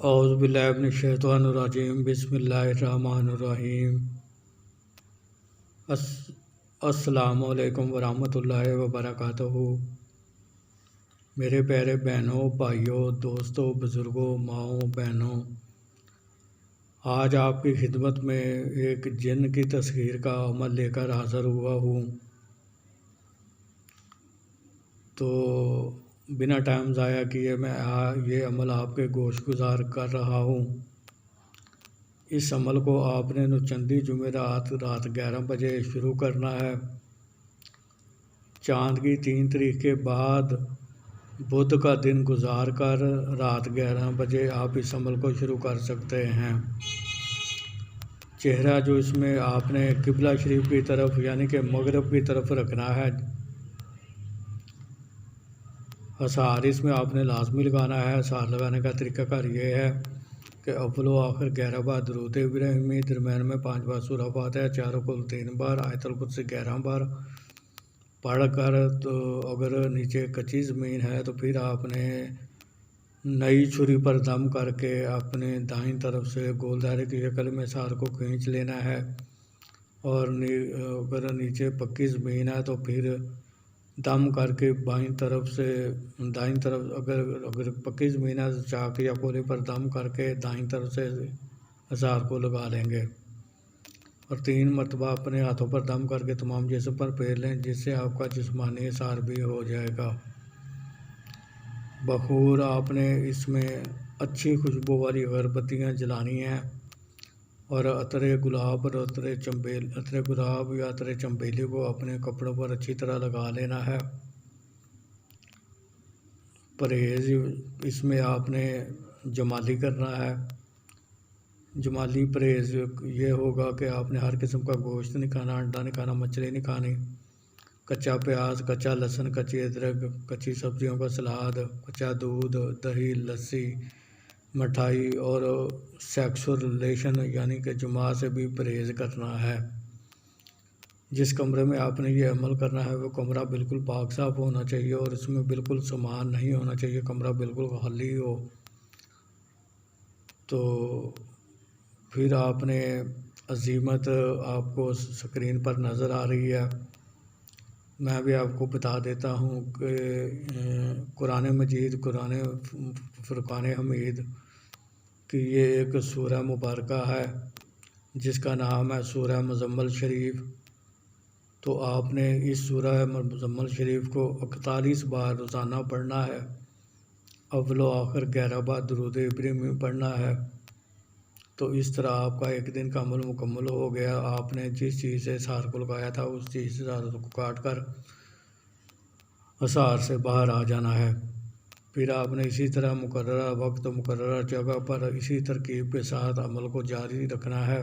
اعوذ باللہ من الشیطان الرجیم بسم اللہ الرحمن الرحیم السلام علیکم ورحمۃ اللہ وبرکاتہ۔ میرے پیارے بہنوں، بھائیوں، دوستوں، بزرگوں، ماؤں، بہنوں، آج آپ کی خدمت میں ایک جن کی تسخیر کا عمل لے کر حاضر ہوا ہوں۔ تو بنا ٹائم ضائع کیے میں یہ عمل آپ کے گوش گزار کر رہا ہوں۔ اس عمل کو آپ نے نوچندی جمعرات رات 11 بجے شروع کرنا ہے۔ چاند کی 3 تاریخ کے بعد بدھ کا دن گزار کر رات 11 بجے آپ اس عمل کو شروع کر سکتے ہیں۔ چہرہ جو اس میں آپ نے قبلہ شریف کی طرف یعنی کہ مغرب کی طرف رکھنا ہے۔ حصار اس میں آپ نے لازمی لگانا ہے۔ حصار لگانے کا طریقہ کار یہ ہے کہ اول و آخر 11 بار درود ابراہیمی، درمیان میں 5 بار سورہ فاتحہ، چاروں کل 3 بار، آیت الکرسی 11 بار پڑھ کر، تو اگر نیچے کچی زمین ہے تو پھر آپ نے نئی چھری پر دم کر کے اپنے دائیں طرف سے گول دائرے کی شکل میں حصار کو کھینچ لینا ہے، اور اگر نیچے پکی زمین ہے تو پھر دم کر کے بائیں طرف سے دائیں طرف، اگر پکی زمین ہے تو چاک یا کولی پر دم کر کے دائیں طرف سے حصار کو لگا لیں گے، اور 3 مرتبہ اپنے ہاتھوں پر دم کر کے تمام جسم پر پھیر لیں، جس سے آپ کا جسمانی حصار بھی ہو جائے گا۔ بخور آپ نے اس میں اچھی خوشبو والی اگربتیاں جلانی ہیں، اور عطر گلاب اور عطر گلاب یا عطر چنبیلی کو اپنے کپڑوں پر اچھی طرح لگا لینا ہے۔ پرہیز اس میں آپ نے جمالی کرنا ہے۔ جمالی پرہیز یہ ہوگا کہ آپ نے ہر قسم کا گوشت نہیں کھانا، انڈا نہیں کھانا، مچھلی نہیں کھانی، کچا پیاز، کچا لہسن، کچی ادرک، کچی سبزیوں کا سلاد، کچا دودھ، دہی، لسی، مٹھائی، اور سیکسول ریلیشن یعنی کہ جماع سے بھی پرہیز کرنا ہے۔ جس کمرے میں آپ نے یہ عمل کرنا ہے وہ کمرہ بالکل پاک صاف ہونا چاہیے، اور اس میں بالکل سامان نہیں ہونا چاہیے، کمرہ بالکل خالی ہو۔ تو پھر آپ نے عزیمت آپ کو سکرین پر نظر آ رہی ہے، میں بھی آپ کو بتا دیتا ہوں کہ قرآن مجید، قرآن فرقان حمید کی یہ ایک سورہ مبارکہ ہے جس کا نام ہے سورہ مزمل شریف۔ تو آپ نے اس سورہ مزمل شریف کو 41 بار روزانہ پڑھنا ہے، اول و آخر 11 بار درود ابراہیمی پڑھنا ہے۔ تو اس طرح آپ کا ایک دن کا عمل مکمل ہو گیا۔ آپ نے جس چیز سے حصار کو لگایا تھا اس چیز سے حصار کو کاٹ کر حصار سے باہر آ جانا ہے۔ پھر آپ نے اسی طرح مقررہ وقت، مقررہ جگہ پر اسی ترکیب کے ساتھ عمل کو جاری رکھنا ہے۔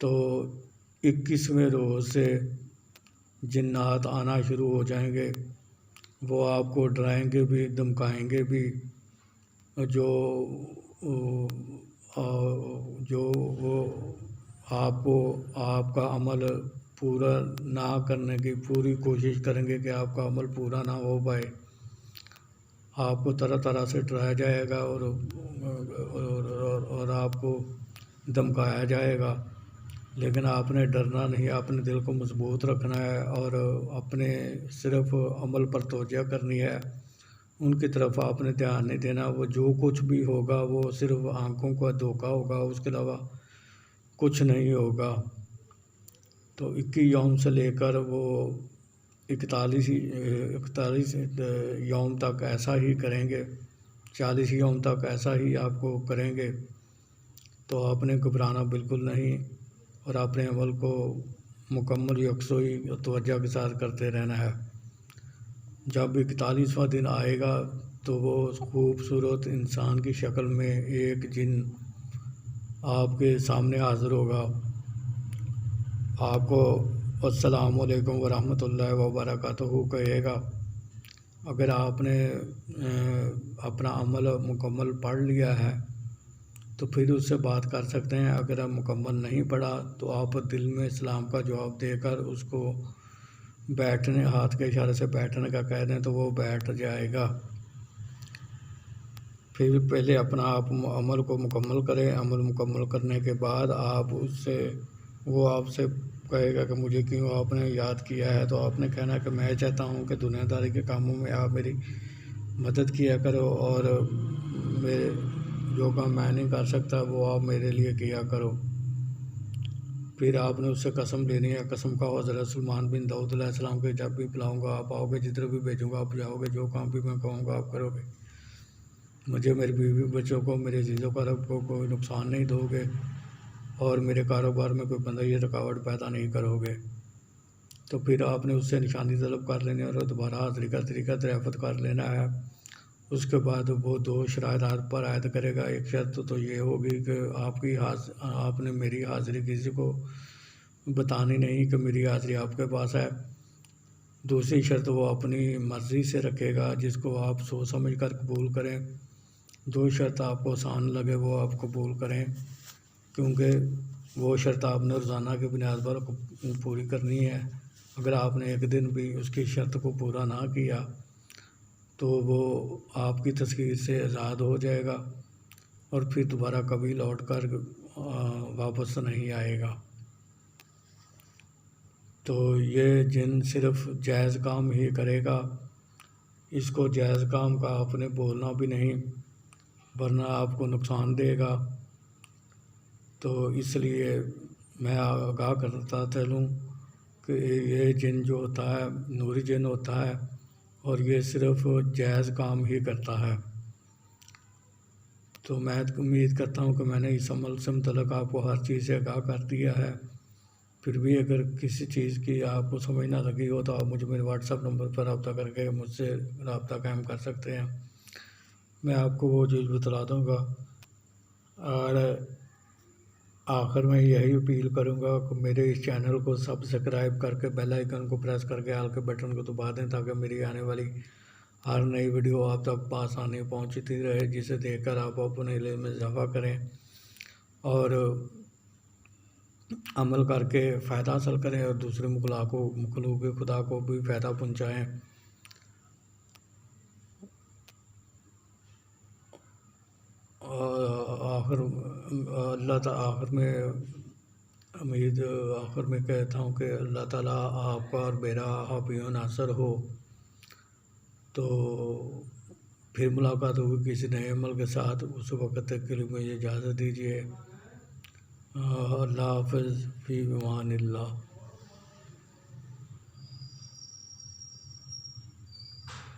تو 21ویں روز سے جنات آنا شروع ہو جائیں گے، وہ آپ کو ڈرائیں گے بھی، دھمکائیں گے بھی، جو وہ آپ کا عمل پورا نہ کرنے کی پوری کوشش کریں گے کہ آپ کا عمل پورا نہ ہو پائے۔ آپ کو طرح طرح سے ڈرایا جائے گا اور آپ کو دھمکایا جائے گا، لیکن آپ نے ڈرنا نہیں، اپنے دل کو مضبوط رکھنا ہے، اور اپنے صرف عمل پر توجہ کرنی ہے، ان کی طرف آپ نے دھیان نہیں دینا۔ وہ جو کچھ بھی ہوگا وہ صرف آنکھوں کا دھوکہ ہوگا، اس کے علاوہ کچھ نہیں ہوگا۔ تو 21 یوم سے لے کر وہ 41 یوم تک ایسا ہی کریں گے، 40 یوم تک ایسا ہی آپ کو کریں گے۔ تو آپ نے گھبرانا بالکل نہیں، اور اپنے عمل کو مکمل یکسوئی اور توجہ کے ساتھ کرتے رہنا ہے۔ جب 41واں دن آئے گا تو وہ خوبصورت انسان کی شکل میں ایک جن آپ کے سامنے حاضر ہوگا، آپ کو السلام علیکم ورحمۃ اللہ وبرکاتہ کہے گا۔ اگر آپ نے اپنا عمل مکمل پڑھ لیا ہے تو پھر اس سے بات کر سکتے ہیں، اگر آپ مکمل نہیں پڑھا تو آپ دل میں اسلام کا جواب دے کر اس کو بیٹھنے، ہاتھ کے اشارے سے بیٹھنے کا کہہ دیں تو وہ بیٹھ جائے گا۔ پھر پہلے اپنا آپ عمل کو مکمل کریں، عمل مکمل کرنے کے بعد آپ اس سے وہ آپ سے کہے گا کہ مجھے کیوں آپ نے یاد کیا ہے، تو آپ نے کہنا کہ میں چاہتا ہوں کہ دنیا داری کے کاموں میں آپ میری مدد کیا کرو، اور میرے جو کام میں نہیں کر سکتا وہ آپ میرے لیے کیا کرو۔ پھر آپ نے اس سے قسم لینی ہے۔ قسم کا حضرت سلمان بن داؤد علیہ السلام کے جب بھی بلاؤں گا آپ آؤ گے، جدھر بھی بھیجوں گا آپ جاؤ گے، جو کام بھی میں کہوں گا آپ کرو گے، مجھے، میری بیوی بچوں کو، میرے عزیزوں کا رب کو کوئی نقصان نہیں دو گے، اور میرے کاروبار میں کوئی بندہ یہ رکاوٹ پیدا نہیں کرو گے۔ تو پھر آپ نے اس سے نشانی طلب کر لینی ہے اور دوبارہ حاضری کا طریقہ دریافت کر لینا ہے۔ اس کے بعد وہ 2 شرائط آپ پر عائد کرے گا۔ ایک شرط تو یہ ہوگی کہ آپ نے میری حاضری کسی کو بتانی نہیں کہ میری حاضری آپ کے پاس ہے۔ دوسری شرط وہ اپنی مرضی سے رکھے گا، جس کو آپ سوچ سمجھ کر قبول کریں۔ 2 شرط آپ کو آسان لگے وہ آپ قبول کریں، کیونکہ وہ شرط آپ نے روزانہ کی بنیاد پر پوری کرنی ہے۔ اگر آپ نے ایک دن بھی اس کی شرط کو پورا نہ کیا تو وہ آپ کی تذکیر سے آزاد ہو جائے گا اور پھر دوبارہ کبھی لوٹ کر واپس نہیں آئے گا۔ تو یہ جن صرف جائز کام ہی کرے گا، اس کو جائز کام کا آپ نے بولنا بھی نہیں، ورنہ آپ کو نقصان دے گا۔ تو اس لیے میں آگاہ کرتا چلوں کہ یہ جن جو ہوتا ہے نوری جن ہوتا ہے، اور یہ صرف جائز کام ہی کرتا ہے۔ تو میں امید کرتا ہوں کہ میں نے اس عمل سے متعلق آپ کو ہر چیز سے آگاہ کر دیا ہے۔ پھر بھی اگر کسی چیز کی آپ کو سمجھ نہ لگی ہو تو آپ مجھے میرے واٹس ایپ نمبر پر رابطہ کر کے مجھ سے رابطہ قائم کر سکتے ہیں، میں آپ کو وہ چیز بتلا دوں گا۔ اور آخر میں یہی اپیل کروں گا کہ میرے اس چینل کو سبسکرائب کر کے بیل آئیکن کو پریس کر کے آل کے بٹن کو دبا دیں، تاکہ میری آنے والی ہر نئی ویڈیو آپ تک بآسانی پہنچتی رہے، جسے دیکھ کر آپ اپنے علم میں اضافہ کریں اور عمل کر کے فائدہ حاصل کریں، اور دوسرے مخلوق خدا کو بھی فائدہ پہنچائیں۔ آخر میں کہتا ہوں کہ اللہ تعالیٰ آپ کا اور میرا حامی و ناصر ہو۔ تو پھر ملاقات ہوگی کسی نئے عمل کے ساتھ، اس وقت تک کے لیے مجھے اجازت دیجیے۔ اللہ حافظ، فی امان اللہ۔